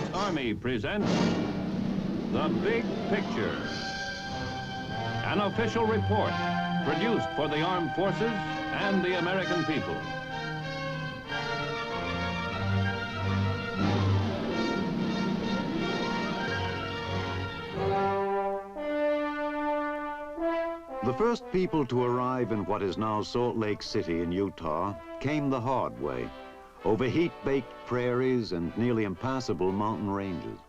States Army presents The Big Picture, an official report produced for the armed forces and the American people. The first people to arrive in what is now Salt Lake City in Utah came the hard way, over heat-baked prairies and nearly impassable mountain ranges.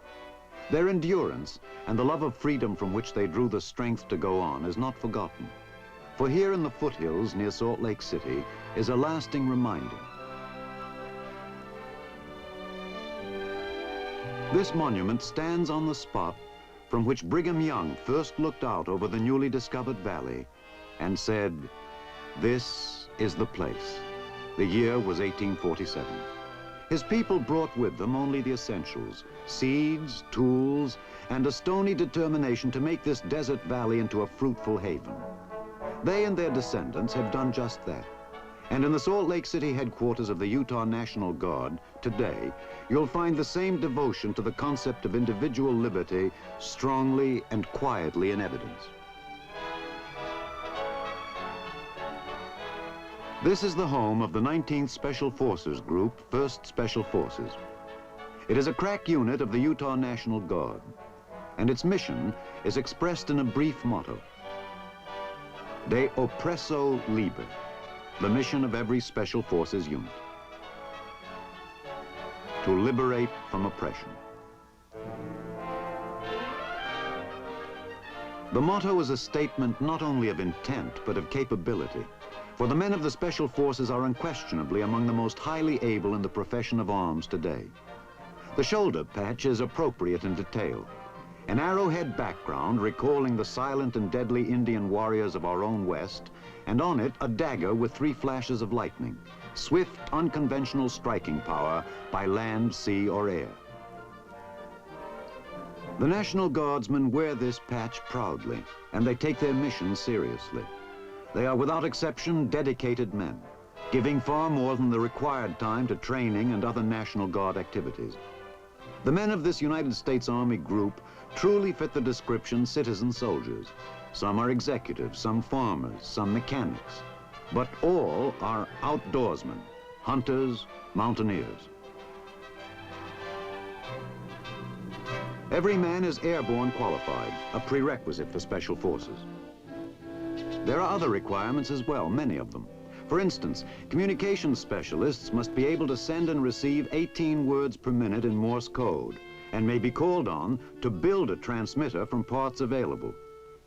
Their endurance and the love of freedom from which they drew the strength to go on is not forgotten. For here in the foothills near Salt Lake City is a lasting reminder. This monument stands on the spot from which Brigham Young first looked out over the newly discovered valley and said, "This is the place." The year was 1847. His people brought with them only the essentials, seeds, tools, and a stony determination to make this desert valley into a fruitful haven. They and their descendants have done just that. And in the Salt Lake City headquarters of the Utah National Guard, today, you'll find the same devotion to the concept of individual liberty strongly and quietly in evidence. This is the home of the 19th Special Forces Group, 1st Special Forces. It is a crack unit of the Utah National Guard, and its mission is expressed in a brief motto: De oppresso liber, the mission of every Special Forces unit: to liberate from oppression. The motto is a statement not only of intent, but of capability. For the men of the Special Forces are unquestionably among the most highly able in the profession of arms today. The shoulder patch is appropriate in detail. An arrowhead background recalling the silent and deadly Indian warriors of our own West, and on it a dagger with 3 flashes of lightning, swift, unconventional striking power by land, sea, or air. The National Guardsmen wear this patch proudly, and they take their mission seriously. They are without exception dedicated men, giving far more than the required time to training and other National Guard activities. The men of this United States Army group truly fit the description citizen soldiers. Some are executives, some farmers, some mechanics, but all are outdoorsmen, hunters, mountaineers. Every man is airborne qualified, a prerequisite for Special Forces. There are other requirements as well, many of them. For instance, communications specialists must be able to send and receive 18 words per minute in Morse code, and may be called on to build a transmitter from parts available.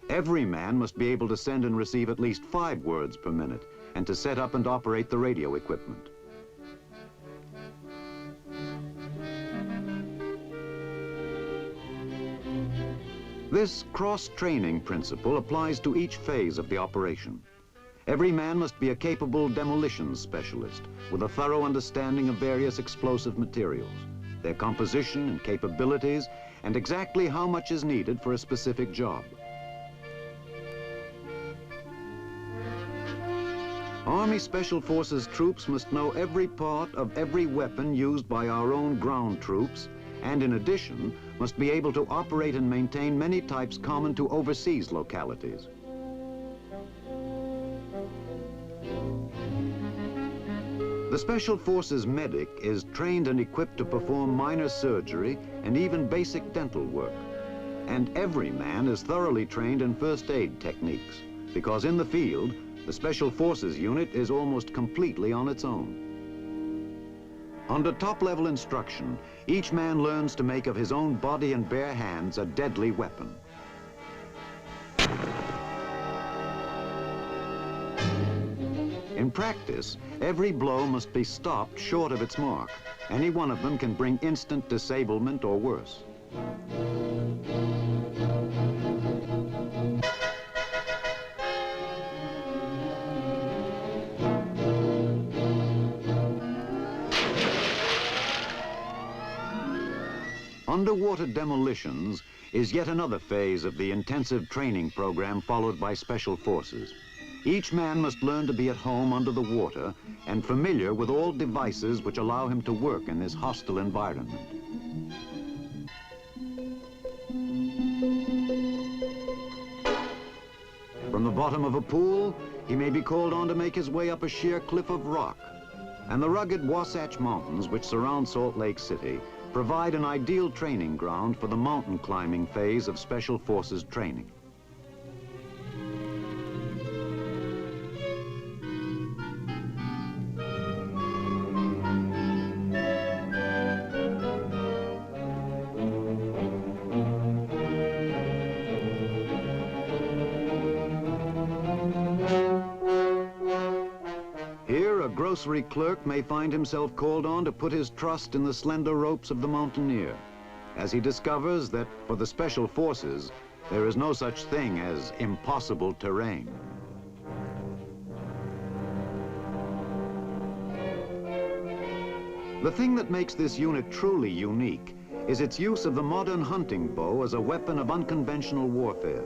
Every man must be able to send and receive at least 5 words per minute, and to set up and operate the radio equipment. This cross-training principle applies to each phase of the operation. Every man must be a capable demolition specialist with a thorough understanding of various explosive materials, their composition and capabilities, and exactly how much is needed for a specific job. Army Special Forces troops must know every part of every weapon used by our own ground troops, and in addition, must be able to operate and maintain many types common to overseas localities. The Special Forces medic is trained and equipped to perform minor surgery and even basic dental work. And every man is thoroughly trained in first aid techniques, because in the field, the Special Forces unit is almost completely on its own. Under top-level instruction, each man learns to make of his own body and bare hands a deadly weapon. In practice, every blow must be stopped short of its mark. Any one of them can bring instant disablement or worse. Underwater demolitions is yet another phase of the intensive training program followed by Special Forces. Each man must learn to be at home under the water and familiar with all devices which allow him to work in this hostile environment. bottom of a pool, he may be called on to make his way up a sheer cliff of rock. And the rugged Wasatch Mountains, which surround Salt Lake City, provide an ideal training ground for the mountain climbing phase of Special Forces training. Here, a grocery clerk may find himself called on to put his trust in the slender ropes of the mountaineer, as he discovers that for the Special Forces, there is no such thing as impossible terrain. The thing that makes this unit truly unique is its use of the modern hunting bow as a weapon of unconventional warfare.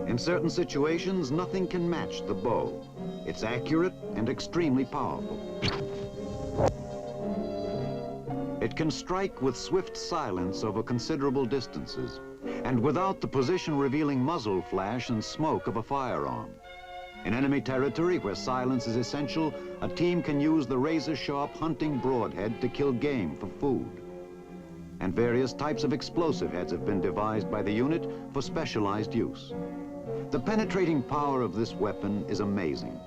In certain situations, nothing can match the bow. It's accurate and extremely powerful. It can strike with swift silence over considerable distances, and without the position-revealing muzzle flash and smoke of a firearm. In enemy territory where silence is essential, a team can use the razor-sharp hunting broadhead to kill game for food. And various types of explosive heads have been devised by the unit for specialized use. The penetrating power of this weapon is amazing.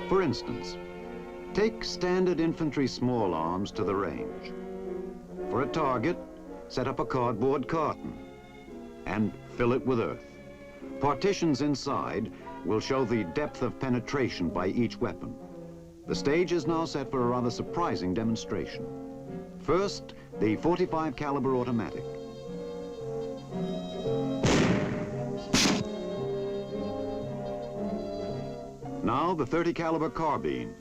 For instance, take standard infantry small arms to the range. For a target, set up a cardboard carton and fill it with earth. Partitions inside will show the depth of penetration by each weapon. The stage is now set for a rather surprising demonstration. First, the .45 caliber automatic. Now the .30 caliber carbine.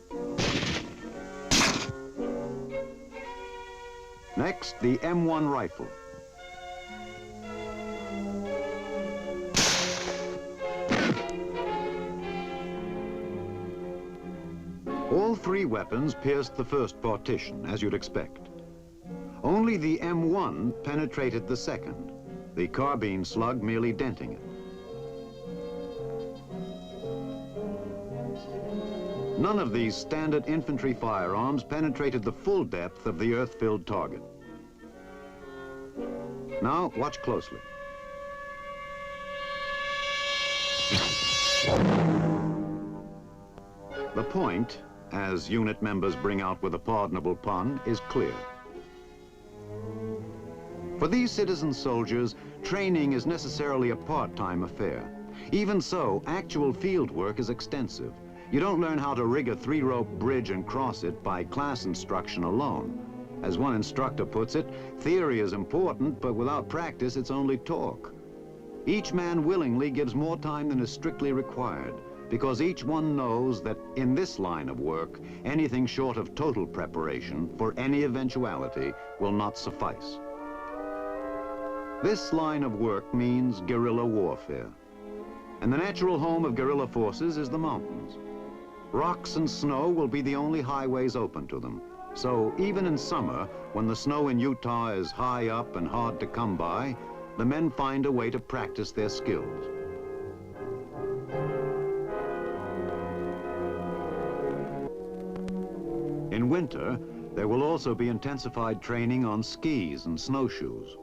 Next, the M1 rifle. All three weapons pierced the first partition, as you'd expect. Only the M1 penetrated the second, the carbine slug merely denting it. None of these standard infantry firearms penetrated the full depth of the earth-filled target. Now, watch closely. The point, as unit members bring out with a pardonable pun, is clear. For these citizen soldiers, training is necessarily a part-time affair. Even so, actual field work is extensive. You don't learn how to rig a 3-rope bridge and cross it by class instruction alone. As one instructor puts it, theory is important, but without practice, it's only talk. Each man willingly gives more time than is strictly required, because each one knows that in this line of work, anything short of total preparation for any eventuality will not suffice. This line of work means guerrilla warfare. And the natural home of guerrilla forces is the mountains. Rocks and snow will be the only highways open to them. So even in summer, when the snow in Utah is high up and hard to come by, the men find a way to practice their skills. In winter, there will also be intensified training on skis and snowshoes.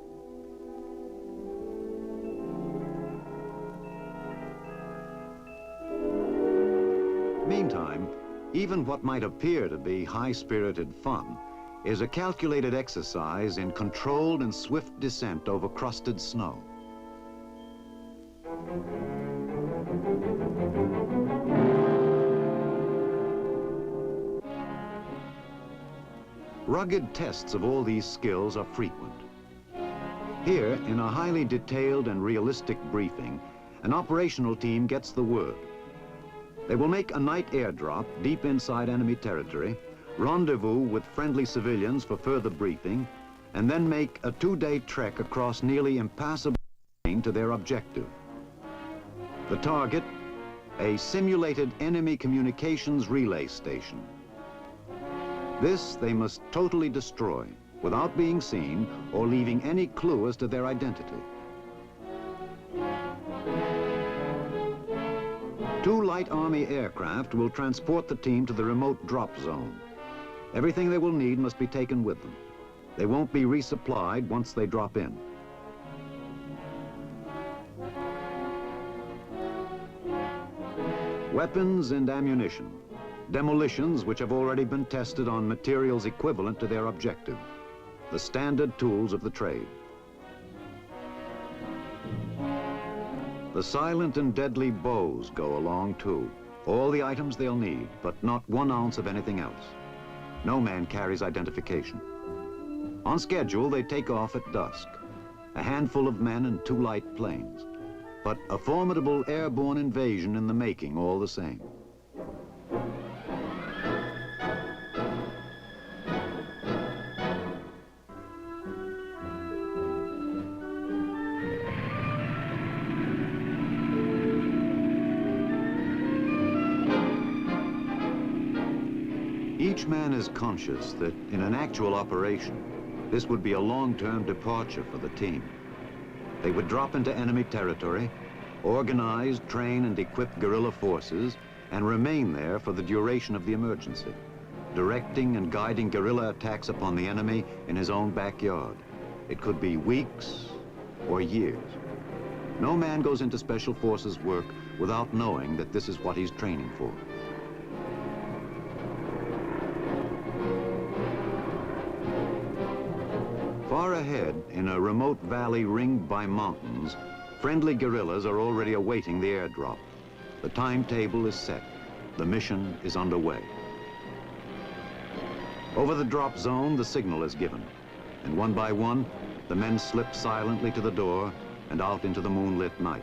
Meantime, even what might appear to be high-spirited fun is a calculated exercise in controlled and swift descent over crusted snow. Rugged tests of all these skills are frequent. Here, in a highly detailed and realistic briefing, an operational team gets the word. They will make a night airdrop deep inside enemy territory, rendezvous with friendly civilians for further briefing, and then make a 2-day trek across nearly impassable terrain to their objective. The target, a simulated enemy communications relay station. This they must totally destroy without being seen or leaving any clue as to their identity. 2 light army aircraft will transport the team to the remote drop zone. Everything they will need must be taken with them. They won't be resupplied once they drop in. Weapons and ammunition. Demolitions which have already been tested on materials equivalent to their objective. The standard tools of the trade. The silent and deadly bows go along too. All the items they'll need, but not 1 ounce of anything else. No man carries identification. On schedule, they take off at dusk. A handful of men and 2 light planes. But a formidable airborne invasion in the making all the same. Each man is conscious that in an actual operation, this would be a long-term departure for the team. They would drop into enemy territory, organize, train, and equip guerrilla forces, and remain there for the duration of the emergency, directing and guiding guerrilla attacks upon the enemy in his own backyard. It could be weeks or years. No man goes into special forces work without knowing that this is what he's training for. Far ahead, in a remote valley ringed by mountains, friendly guerrillas are already awaiting the airdrop. The timetable is set. The mission is underway. Over the drop zone, the signal is given, and one by one, the men slip silently to the door and out into the moonlit night.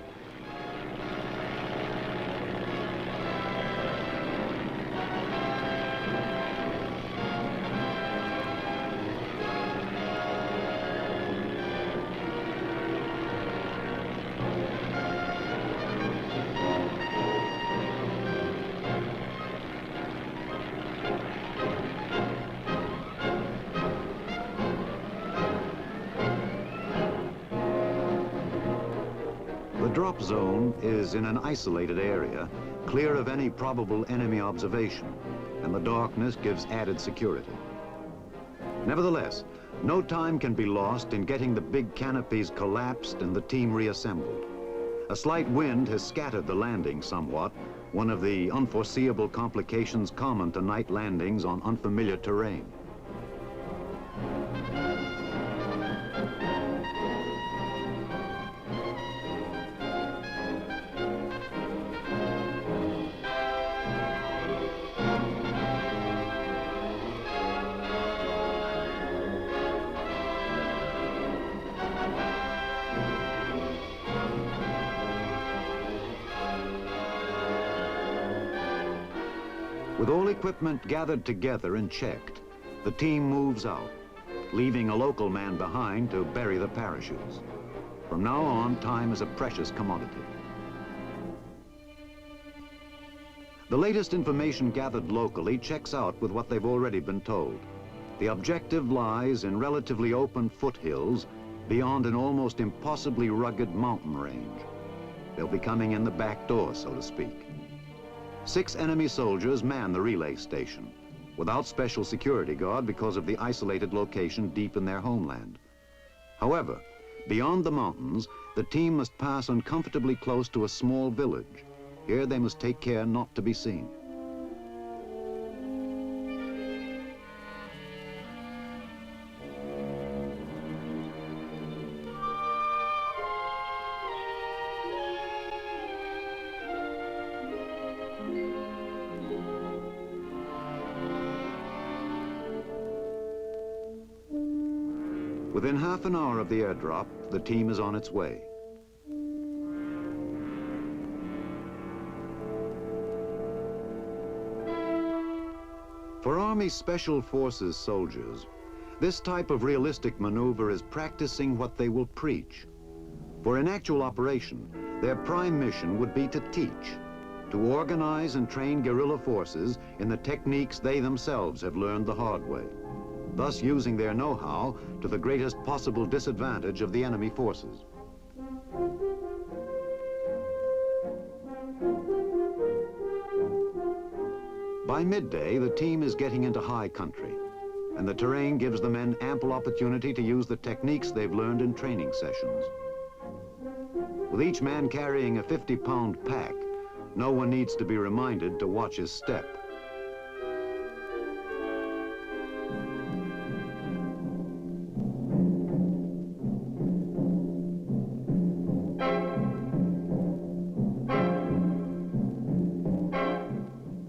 The drop zone is in an isolated area, clear of any probable enemy observation, and the darkness gives added security. Nevertheless, no time can be lost in getting the big canopies collapsed and the team reassembled. A slight wind has scattered the landing somewhat, one of the unforeseeable complications common to night landings on unfamiliar terrain. With all equipment gathered together and checked, the team moves out, leaving a local man behind to bury the parachutes. From now on, time is a precious commodity. The latest information gathered locally checks out with what they've already been told. The objective lies in relatively open foothills beyond an almost impossibly rugged mountain range. They'll be coming in the back door, so to speak. 6 enemy soldiers man the relay station, without special security guard because of the isolated location deep in their homeland. However, beyond the mountains, the team must pass uncomfortably close to a small village. Here they must take care not to be seen. Within half an hour of the airdrop, the team is on its way. For Army Special Forces soldiers, this type of realistic maneuver is practicing what they will preach. For in actual operation, their prime mission would be to teach. to organize and train guerrilla forces in the techniques they themselves have learned the hard way, thus using their know-how to the greatest possible disadvantage of the enemy forces. By midday, the team is getting into high country, and the terrain gives the men ample opportunity to use the techniques they've learned in training sessions. With each man carrying a 50-pound pack, no one needs to be reminded to watch his step.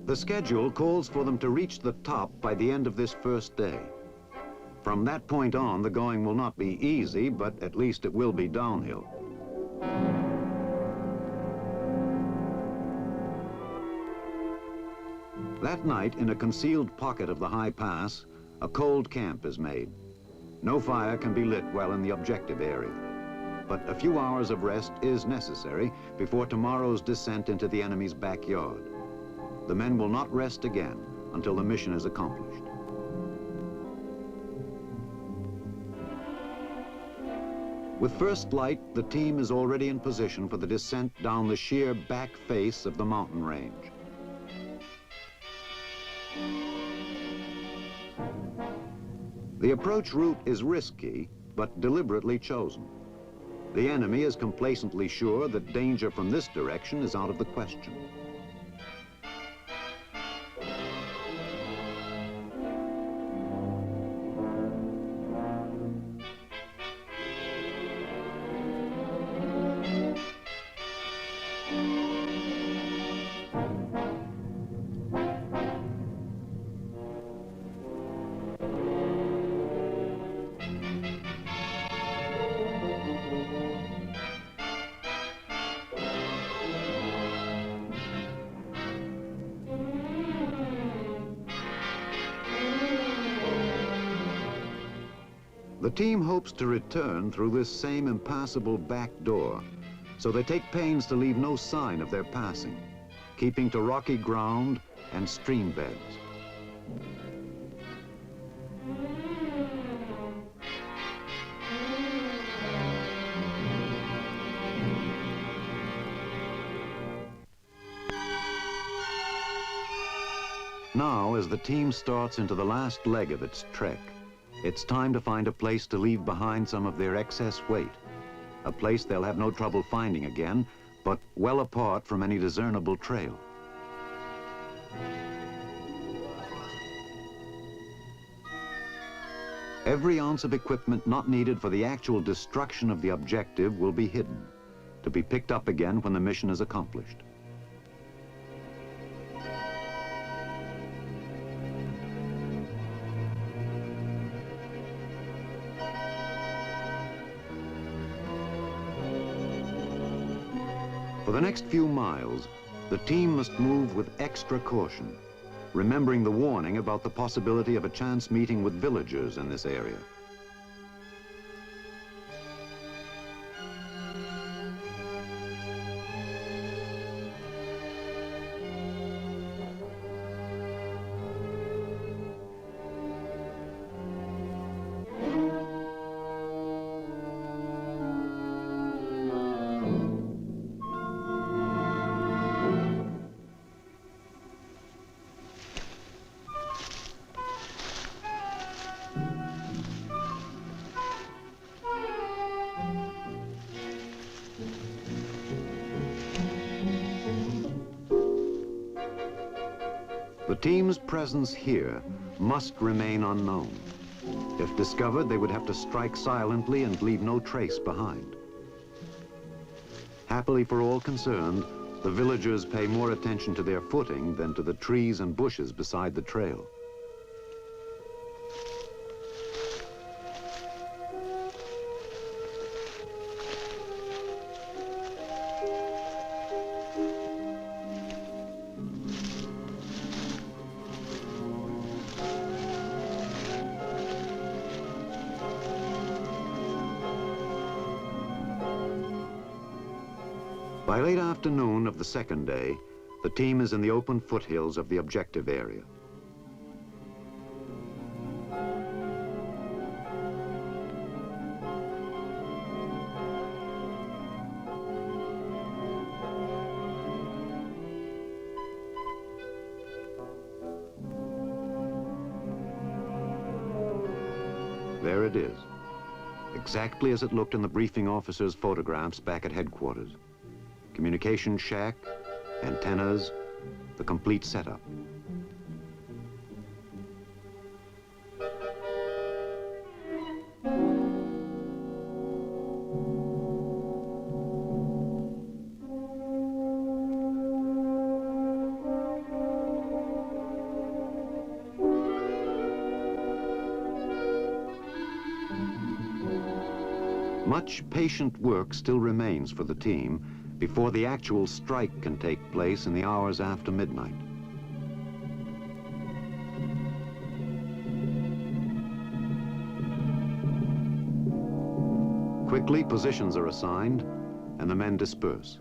The schedule calls for them to reach the top by the end of this first day. From that point on, the going will not be easy, but at least it will be downhill. That night, in a concealed pocket of the high pass, a cold camp is made. No fire can be lit while in the objective area, but a few hours of rest is necessary before tomorrow's descent into the enemy's backyard. The men will not rest again until the mission is accomplished. With first light, the team is already in position for the descent down the sheer back face of the mountain range. The approach route is risky, but deliberately chosen. The enemy is complacently sure that danger from this direction is out of the question. The team hopes to return through this same impassable back door, so they take pains to leave no sign of their passing, keeping to rocky ground and stream beds. Now, as the team starts into the last leg of its trek, it's time to find a place to leave behind some of their excess weight, a place they'll have no trouble finding again, but well apart from any discernible trail. Every ounce of equipment not needed for the actual destruction of the objective will be hidden, to be picked up again when the mission is accomplished. For the next few miles, the team must move with extra caution, remembering the warning about the possibility of a chance meeting with villagers in this area. The team's presence here must remain unknown. If discovered, they would have to strike silently and leave no trace behind. Happily for all concerned, the villagers pay more attention to their footing than to the trees and bushes beside the trail. By late afternoon of the second day, The team is in the open foothills of the objective area. There it is, exactly as it looked in the briefing officer's photographs back at headquarters. Communication shack, antennas, the complete setup. Much patient work still remains for the team before the actual strike can take place in the hours after midnight. Quickly, positions are assigned and the men disperse.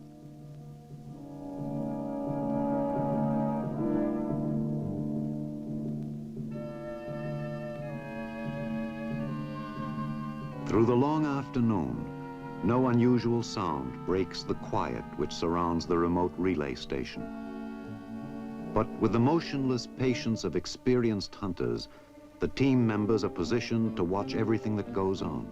Through the long afternoon, no unusual sound breaks the quiet which surrounds the remote relay station. But with the motionless patience of experienced hunters, the team members are positioned to watch everything that goes on.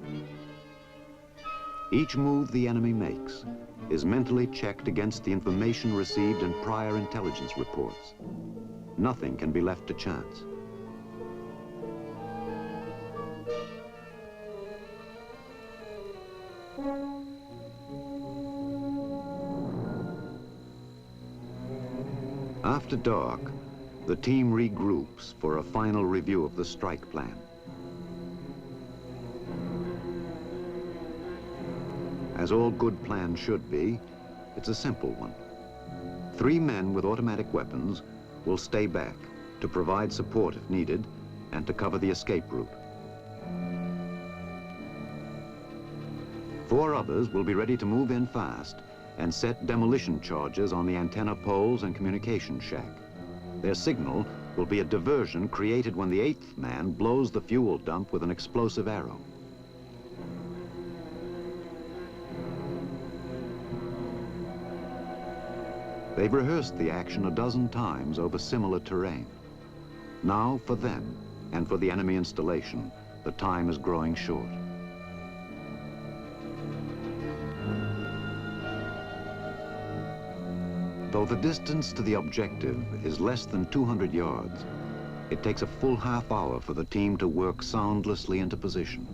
Each move the enemy makes is mentally checked against the information received in prior intelligence reports. Nothing can be left to chance. After dark, the team regroups for a final review of the strike plan. As all good plans should be, it's a simple one. 3 men with automatic weapons will stay back to provide support if needed and to cover the escape route. 4 others will be ready to move in fast and set demolition charges on the antenna poles and communication shack. Their signal will be a diversion created when the 8th man blows the fuel dump with an explosive arrow. They've rehearsed the action a dozen times over similar terrain. Now, for them and for the enemy installation, the time is growing short. Though the distance to the objective is less than 200 yards, it takes a full half hour for the team to work soundlessly into position.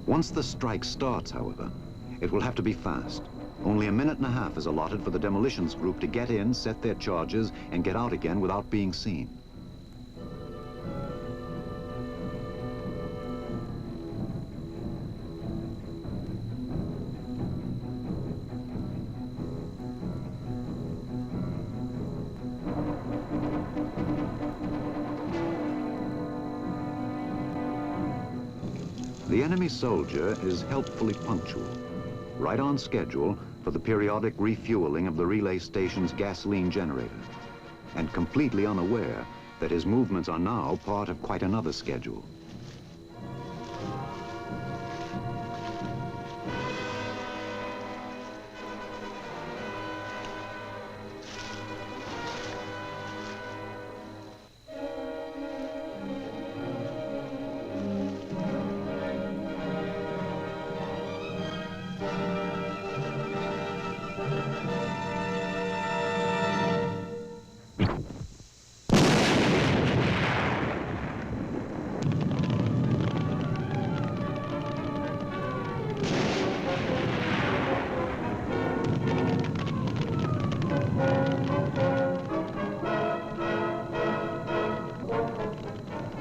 Once the strike starts, however, it will have to be fast. Only a minute and a half is allotted for the demolitions group to get in, set their charges, and get out again without being seen. The enemy soldier is helpfully punctual, right on schedule for the periodic refueling of the relay station's gasoline generator, and completely unaware that his movements are now part of quite another schedule.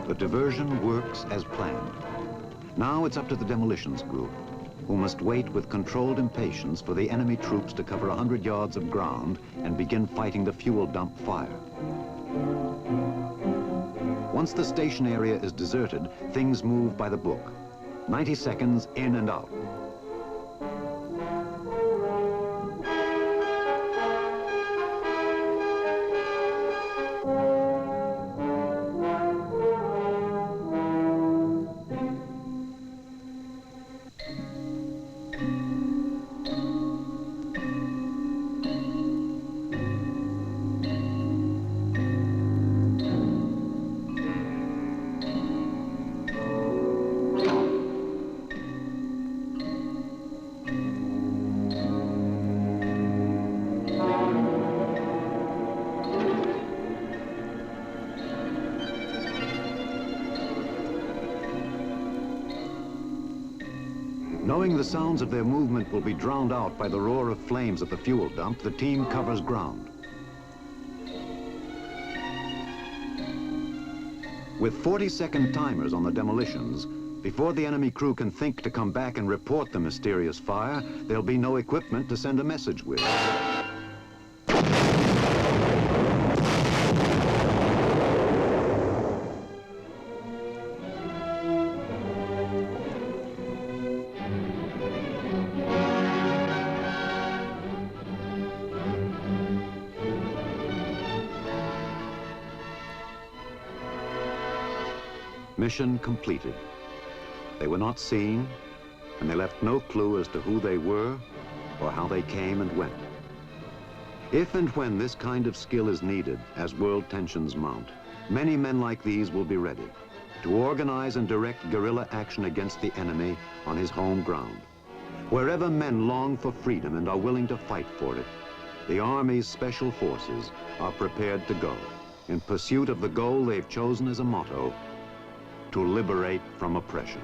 The diversion works as planned. Now it's up to the demolitions group, who must wait with controlled impatience for the enemy troops to cover 100 yards of ground and begin fighting the fuel dump fire. Once the station area is deserted, things move by the book. 90 seconds in and out. Knowing the sounds of their movement will be drowned out by the roar of flames at the fuel dump, the team covers ground. With 40-second timers on the demolitions, before the enemy crew can think to come back and report the mysterious fire, there'll be no equipment to send a message with. Mission completed. They were not seen, and they left no clue as to who they were or how they came and went. If and when this kind of skill is needed as world tensions mount, many men like these will be ready to organize and direct guerrilla action against the enemy on his home ground. Wherever men long for freedom and are willing to fight for it, the Army's Special Forces are prepared to go in pursuit of the goal they've chosen as a motto: to liberate from oppression.